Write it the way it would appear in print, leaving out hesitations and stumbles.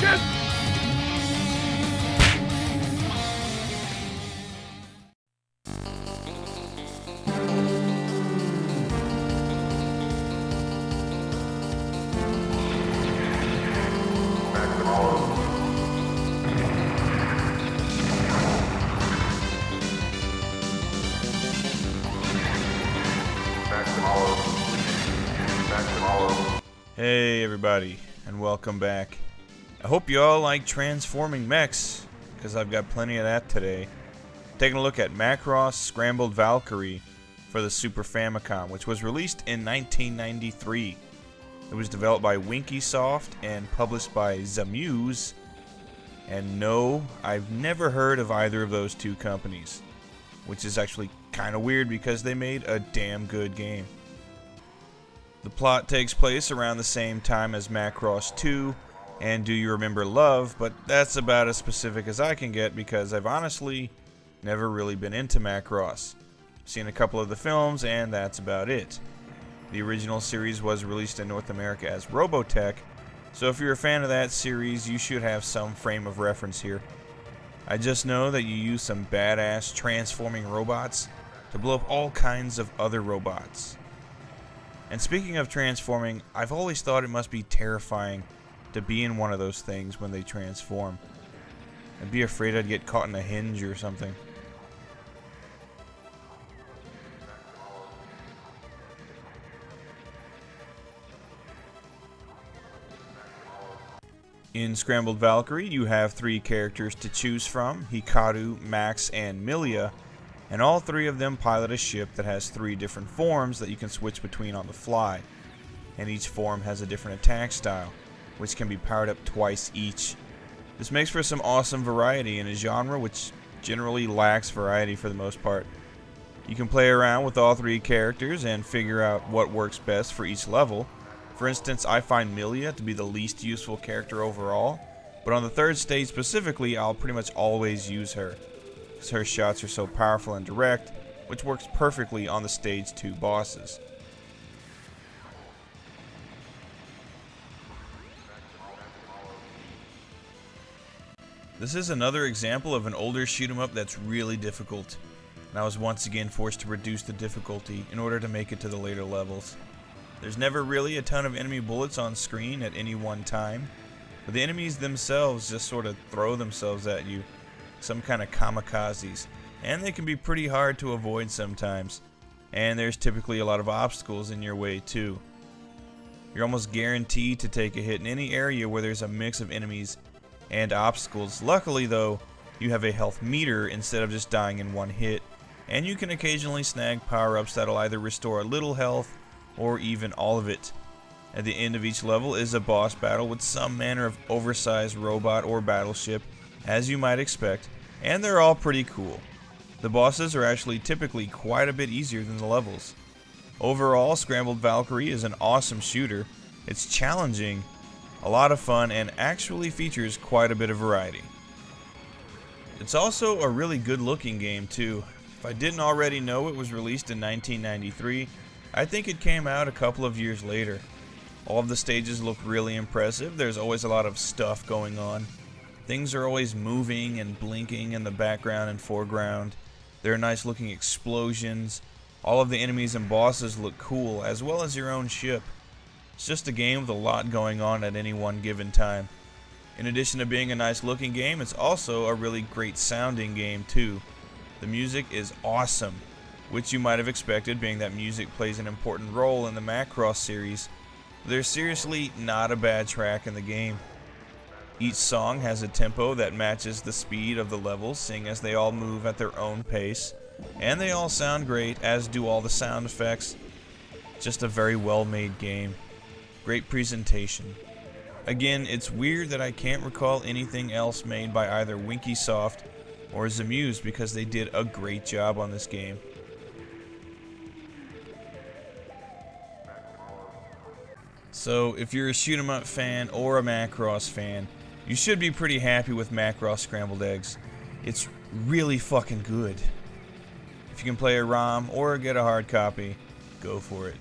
Shoreviewken! Hey everybody, and welcome back. I hope you all like transforming mechs, because I've got plenty of that today. Taking a look at Macross Scrambled Valkyrie for the Super Famicom, which was released in 1993. It was developed by Winkysoft and published by Zamuse. And no, I've never heard of either of those two companies, which is actually kind of weird because they made a damn good game. The plot takes place around the same time as Macross 2 and Do You Remember Love, but that's about as specific as I can get because I've honestly never really been into Macross. Seen a couple of the films and that's about it. The original series was released in North America as Robotech, so if you're a fan of that series, you should have some frame of reference here. I just know that you use some badass transforming robots to blow up all kinds of other robots. And speaking of transforming, I've always thought it must be terrifying to be in one of those things when they transform. I'd be afraid I'd get caught in a hinge or something. In Scrambled Valkyrie, you have 3 characters to choose from: Hikaru, Max, and Milia. And all 3 of them pilot a ship that has 3 different forms that you can switch between on the fly. And each form has a different attack style, which can be powered up twice each. This makes for some awesome variety in a genre which generally lacks variety for the most part. You can play around with all 3 characters and figure out what works best for each level. For instance, I find Milia to be the least useful character overall, but on the 3rd stage specifically, I'll pretty much always use her. Her shots are so powerful and direct, which works perfectly on the stage 2 bosses. This is another example of an older shoot 'em up that's really difficult, and I was once again forced to reduce the difficulty in order to make it to the later levels. There's never really a ton of enemy bullets on screen at any one time, but the enemies themselves just sort of throw themselves at you. Some kind of kamikazes, and they can be pretty hard to avoid sometimes, and there's typically a lot of obstacles in your way too. You're almost guaranteed to take a hit in any area where there's a mix of enemies and obstacles. Luckily though, you have a health meter instead of just dying in one hit, and you can occasionally snag power-ups that'll either restore a little health or even all of it. At the end of each level is a boss battle with some manner of oversized robot or battleship, as you might expect, and they're all pretty cool. The bosses are actually typically quite a bit easier than the levels. Overall, Scrambled Valkyrie is an awesome shooter. It's challenging, a lot of fun, and actually features quite a bit of variety. It's also a really good looking game too. If I didn't already know it was released in 1993, I think it came out a couple of years later. All of the stages look really impressive. There's always a lot of stuff going on. Things are always moving and blinking in the background and foreground. There are nice looking explosions. All of the enemies and bosses look cool, as well as your own ship. It's just a game with a lot going on at any one given time. In addition to being a nice looking game, it's also a really great sounding game too. The music is awesome, which you might have expected, being that music plays an important role in the Macross series. There's seriously not a bad track in the game. Each song has a tempo that matches the speed of the levels, seeing as they all move at their own pace, and they all sound great, as do all the sound effects. Just a very well made game. Great presentation. Again, it's weird that I can't recall anything else made by either Winkysoft or Zamuse, because they did a great job on this game. So if you're a shoot 'em up fan or a Macross fan, you should be pretty happy with Macross Scrambled Eggs. It's really fucking good. If you can play a ROM or get a hard copy, go for it.